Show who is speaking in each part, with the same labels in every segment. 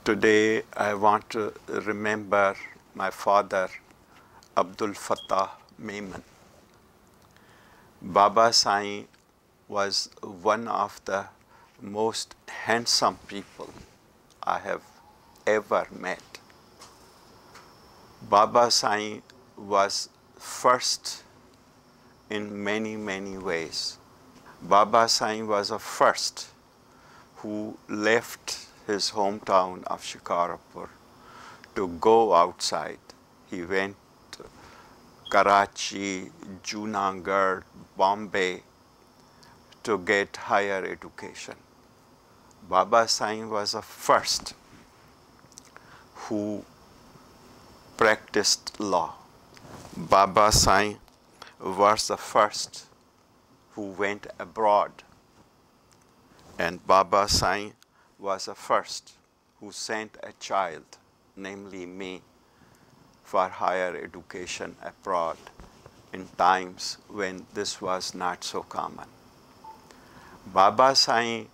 Speaker 1: Today I want to remember my father, Abdul Fatah Memon. Baba Sai was one of the most handsome people I have ever met. Baba Sai was first in many ways. Baba Sai was a first who left his hometown of Shikarpur to go outside. He went to Karachi, Junagadh, Bombay to get higher education. Baba Sai was a first who practiced law. Baba Sai was the first who went abroad. And Baba Sai was the first who sent a child, namely me, for higher education abroad in times when this was not so common. Baba Sai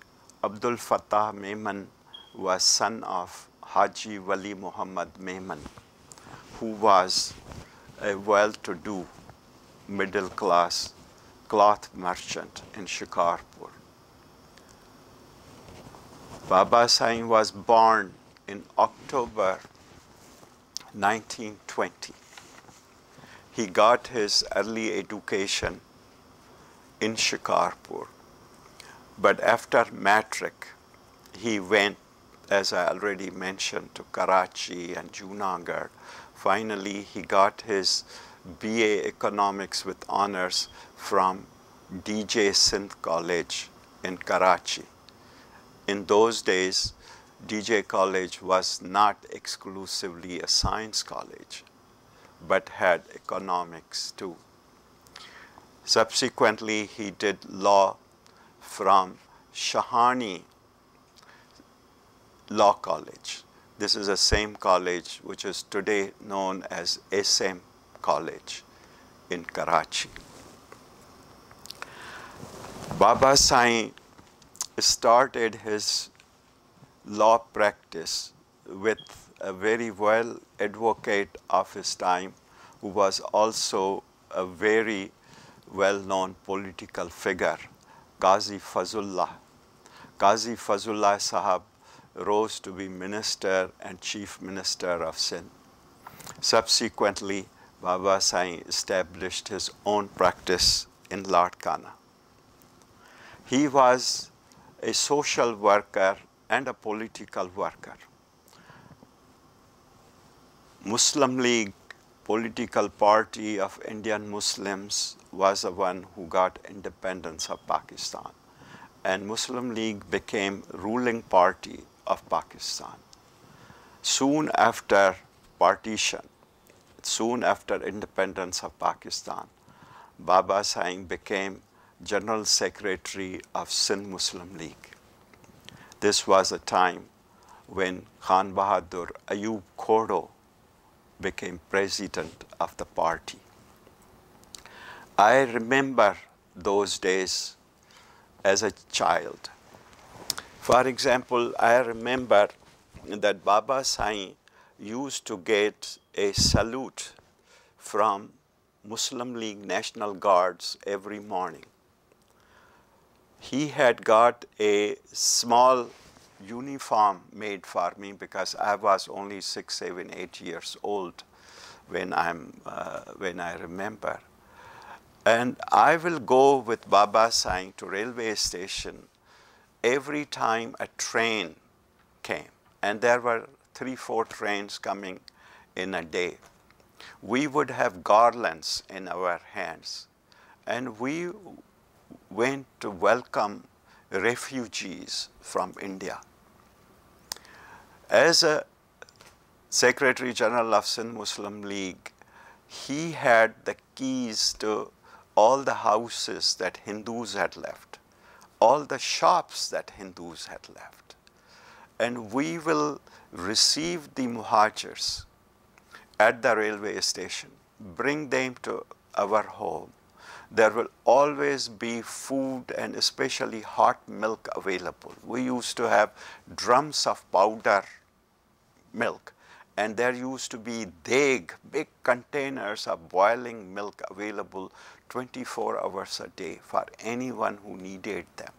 Speaker 1: Abdul Fatah Memon was son of Haji Wali Muhammad Memon, who was a well-to-do middle-class cloth merchant in Shikarpur. Baba Sai was born in October 1920. He got his early education in Shikarpur, but after matric, he went, as I already mentioned, to Karachi and Junagadh. Finally, he got his BA Economics with honors from DJ Sindh College in Karachi. In those days, DJ College was not exclusively a science college, but had economics too. Subsequently, he did law from Shahani Law College. This is the same college which is today known as SM College in Karachi. Baba Sai started his law practice with a very well advocate of his time, who was also a very well-known political figure, Qazi Fazullah. Qazi Fazullah Sahab rose to be minister and chief minister of Sindh. Subsequently, Baba Sai established his own practice in Ladkana. He was a social worker and a political worker. Muslim League, political party of Indian Muslims, was the one who got independence of Pakistan. And Muslim League became ruling party of Pakistan. Soon after partition, soon after independence of Pakistan, Baba Sai became General Secretary of Sindh Muslim League. This was a time when Khan Bahadur Ayub Khodo became president of the party. I remember those days as a child. For example, I remember that Baba Sai used to get a salute from Muslim League National Guards every morning. He had got a small uniform made for me because I was only 6, 7, 8 years old when I remember. And I will go with Baba Sai to railway station every time a train came. And there were 3, 4 trains coming in a day. We would have garlands in our hands. And we went to welcome refugees from India. As a Secretary General of Sindh Muslim League, he had the keys to all the houses that Hindus had left, all the shops that Hindus had left. And we will receive the muhajirs at the railway station, bring them to our home. There will always be food and especially hot milk available. We used to have drums of powder milk. And there used to be big containers of boiling milk available 24 hours a day for anyone who needed them.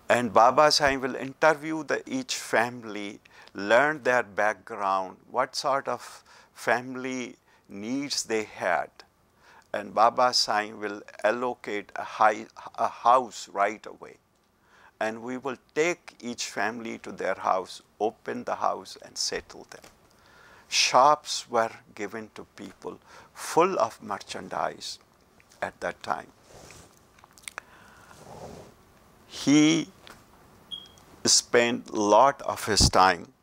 Speaker 1: And Baba Sai will interview each family, learn their background, what sort of family needs they had. And Baba Sai will allocate a house right away. And we will take each family to their house, open the house and settle them. Shops were given to people full of merchandise at that time. He spent a lot of his time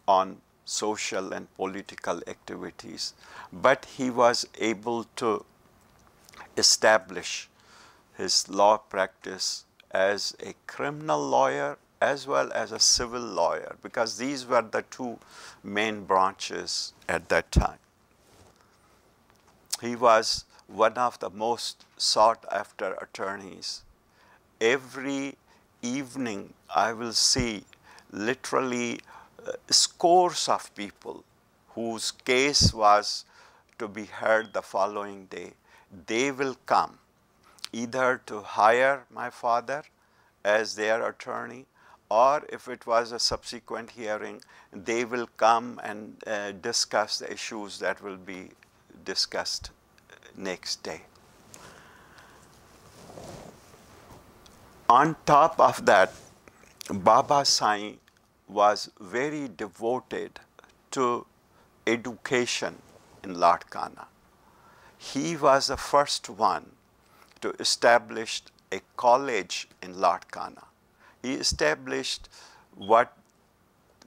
Speaker 1: on social and political activities, but he was able to establish his law practice as a criminal lawyer as well as a civil lawyer, because these were the two main branches at that time. He was one of the most sought after attorneys. Every evening I will see literally scores of people whose case was to be heard the following day. They will come either to hire my father as their attorney, or if it was a subsequent hearing, they will come and discuss the issues that will be discussed next day. On top of that, Baba Sai was very devoted to education in Latkana. He was the first one to establish a college in Latkana. He established what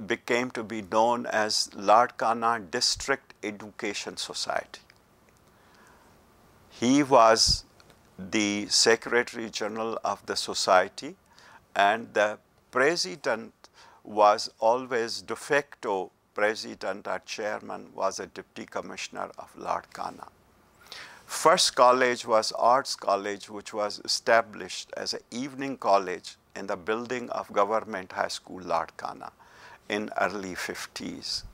Speaker 1: became to be known as Latkana District Education Society. He was the Secretary General of the society, and the president was always de facto president or chairman, was a deputy commissioner of Latkana. First college was Arts College, which was established as an evening college in the building of Government High School, Latkana, in early 50s.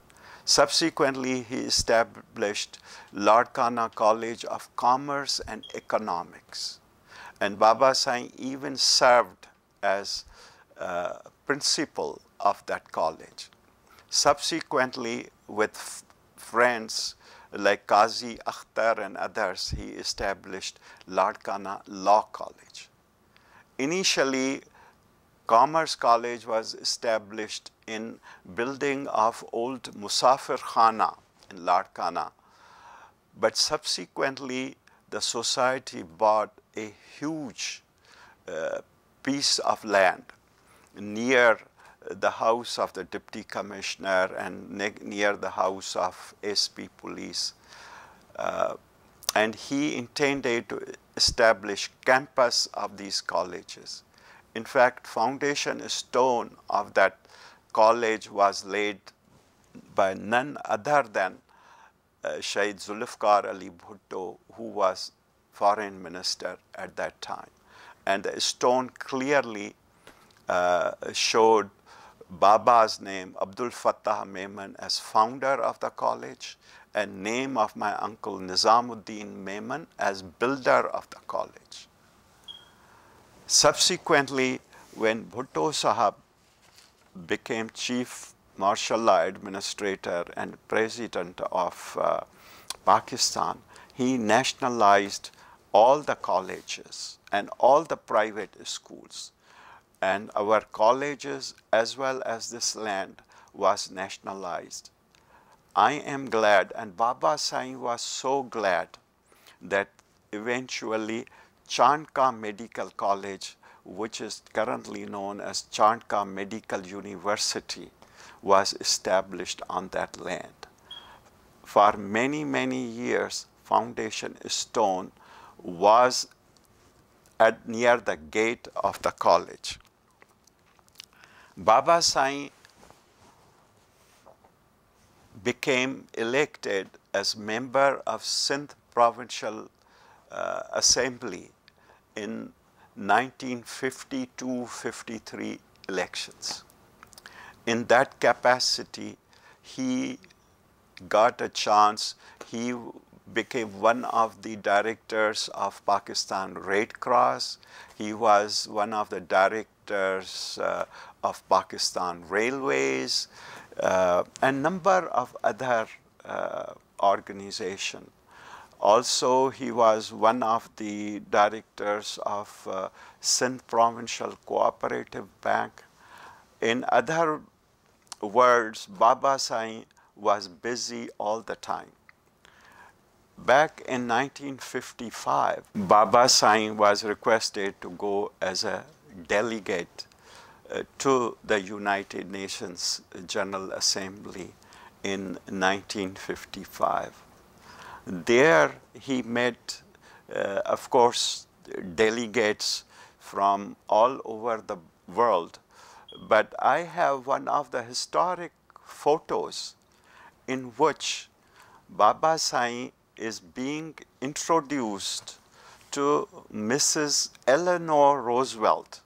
Speaker 1: Subsequently, he established Latkana College of Commerce and Economics. And Baba Sai even served as principal of that college. Subsequently, with friends like Qazi Akhtar and others, he established Latkana Law College. Initially, Commerce College was established in building of old Musafir Khana in Latkana, but subsequently the society bought a huge piece of land near the house of the deputy commissioner and near the house of SP police. And he intended to establish campus of these colleges. In fact, foundation stone of that college was laid by none other than Shaykh Zulfikar Ali Bhutto, who was foreign minister at that time. And the stone clearly showed Baba's name, Abdul Fatah Memon, as founder of the college, and name of my uncle Nizamuddin Memon as builder of the college. Subsequently, when Bhutto Sahab became chief martial law administrator and president of Pakistan, he nationalized all the colleges and all the private schools. And our colleges as well as this land was nationalized. I am glad, and Baba Sai was so glad, that eventually Chandka Medical College, which is currently known as Chandka Medical University, was established on that land. For many, many years, foundation stone was near the gate of the college. Baba Sai became elected as member of Sindh Provincial Assembly in 1952-53 elections. in that capacity, he got a chance. He became one of the directors of Pakistan Red Cross. He was one of the directors of Pakistan Railways, and number of other organizations. Also, he was one of the directors of Sindh Provincial Cooperative Bank. In other words, Baba Sai was busy all the time. Back in 1955, Baba Sai was requested to go as a delegate to the United Nations General Assembly in 1955. There he met, of course, delegates from all over the world. But I have one of the historic photos in which Baba Sai is being introduced to Mrs. Eleanor Roosevelt,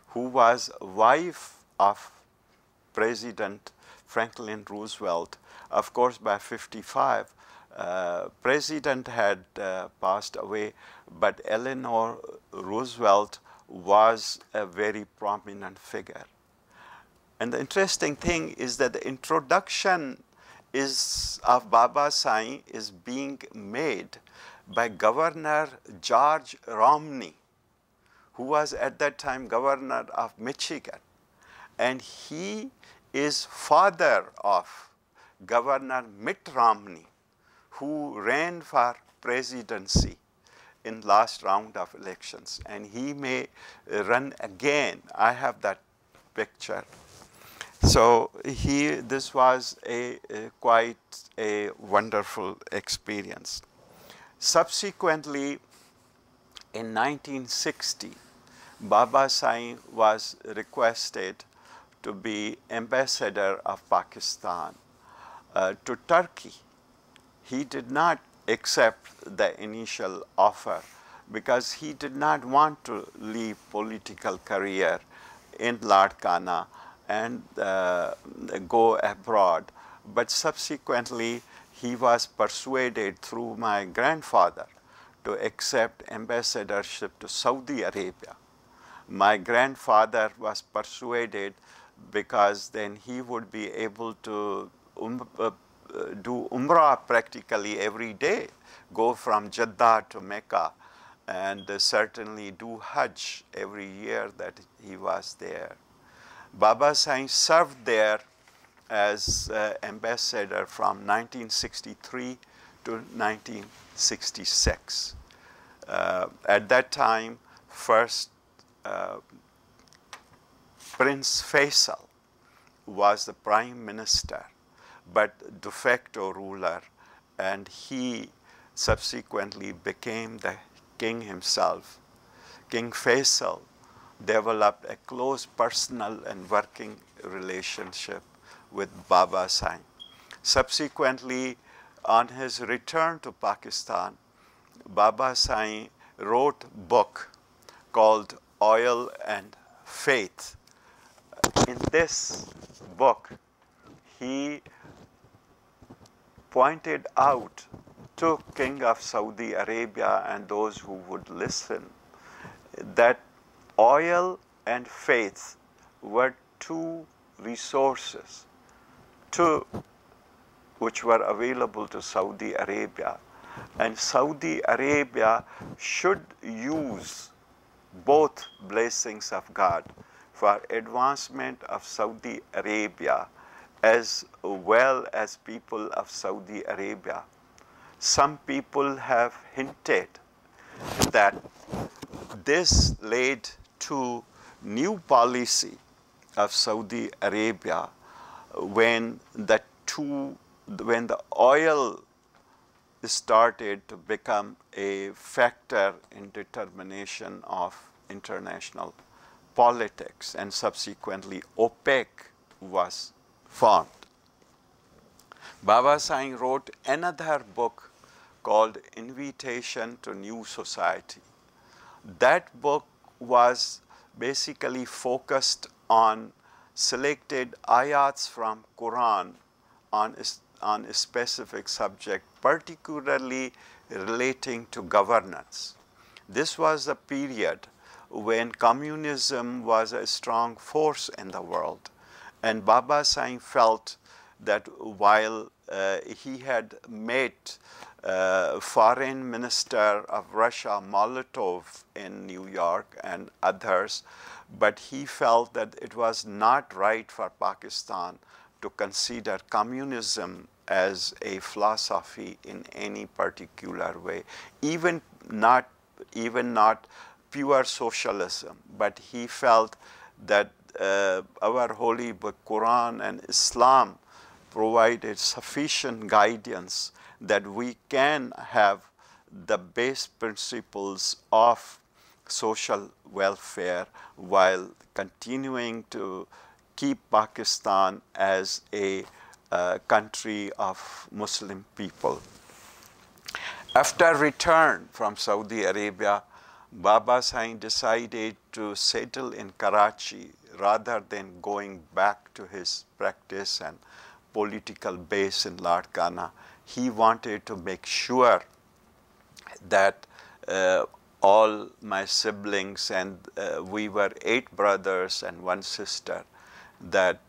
Speaker 1: who was wife of President Franklin Roosevelt. Of course, by 55, President had passed away, but Eleanor Roosevelt was a very prominent figure. And the interesting thing is that the introduction of Baba Sai is being made by Governor George Romney, who was at that time governor of Michigan. And he is father of Governor Mitt Romney, who ran for presidency in last round of elections. And he may run again. I have that picture. So this was quite a wonderful experience. Subsequently, in 1960, Baba Sai was requested to be ambassador of Pakistan to Turkey. He did not accept the initial offer because he did not want to leave political career in Larkana and go abroad. But subsequently, he was persuaded through my grandfather to accept ambassadorship to Saudi Arabia. My grandfather was persuaded because then he would be able to do Umrah practically every day, go from Jeddah to Mecca, and certainly do Hajj every year that he was there. Baba Sai served there as ambassador from 1963 to 1966. At that time, first Prince Faisal was the prime minister, but de facto ruler, and he subsequently became the king himself. King Faisal developed a close personal and working relationship with Baba Sai. Subsequently, on his return to Pakistan, Baba Sai wrote a book called Oil and Faith. In this book, he pointed out to King of Saudi Arabia and those who would listen that oil and faith were two resources which were available to Saudi Arabia. And Saudi Arabia should use both blessings of God for advancement of Saudi Arabia as well as people of Saudi Arabia. Some people have hinted that this led to new policy of Saudi Arabia when the oil started to become a factor in determination of international politics, and subsequently OPEC was formed. Baba Sai wrote another book called Invitation to New Society. That book was basically focused on selected ayats from Quran on a specific subject, particularly relating to governance. This was the period when communism was a strong force in the world. And Baba Sai felt that while he had met Foreign Minister of Russia, Molotov, in New York and others, but he felt that it was not right for Pakistan to consider communism as a philosophy in any particular way, even not pure socialism, but he felt that our holy book Quran and Islam provided sufficient guidance that we can have the base principles of social welfare while continuing to keep Pakistan as a country of Muslim people. After return from Saudi Arabia, Baba Sai decided to settle in Karachi rather than going back to his practice and political base in Larkana. He wanted to make sure that all my siblings, and we were 8 brothers and 1 sister, that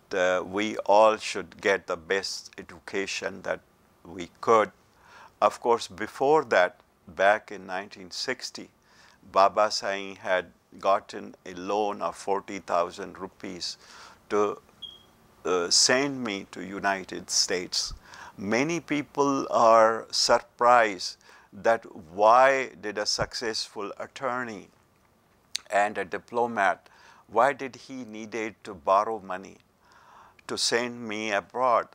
Speaker 1: we all should get the best education that we could. Of course, before that, back in 1960, Baba Sai had gotten a loan of 40,000 rupees to send me to United States. Many people are surprised that why did a successful attorney and a diplomat, why did he needed to borrow money to send me abroad?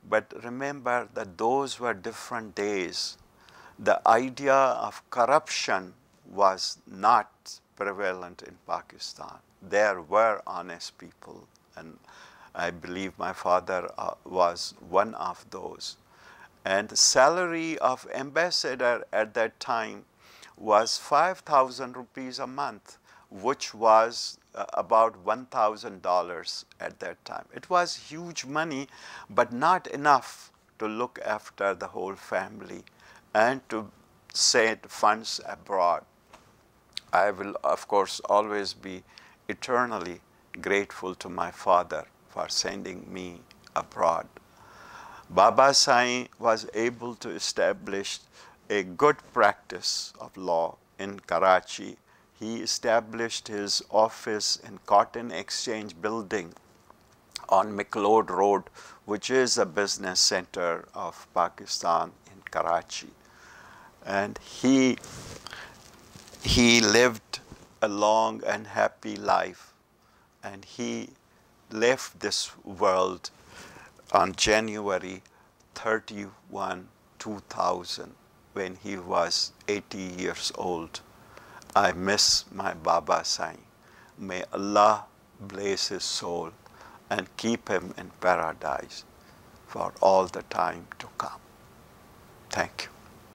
Speaker 1: But remember that those were different days. The idea of corruption was not prevalent in Pakistan. There were honest people, and I believe my father was one of those. And the salary of ambassador at that time was 5,000 rupees a month, which was about $1,000 at that time. It was huge money, but not enough to look after the whole family and to send funds abroad. I will, of course, always be eternally grateful to my father for sending me abroad. Baba Sai was able to establish a good practice of law in Karachi. He established his office in Cotton Exchange Building on McLeod Road, which is a business center of Pakistan in Karachi. And he lived a long and happy life, and he left this world on January 31, 2000, when he was 80 years old. I miss my Baba Sai. May Allah bless his soul and keep him in paradise for all the time to come. Thank you.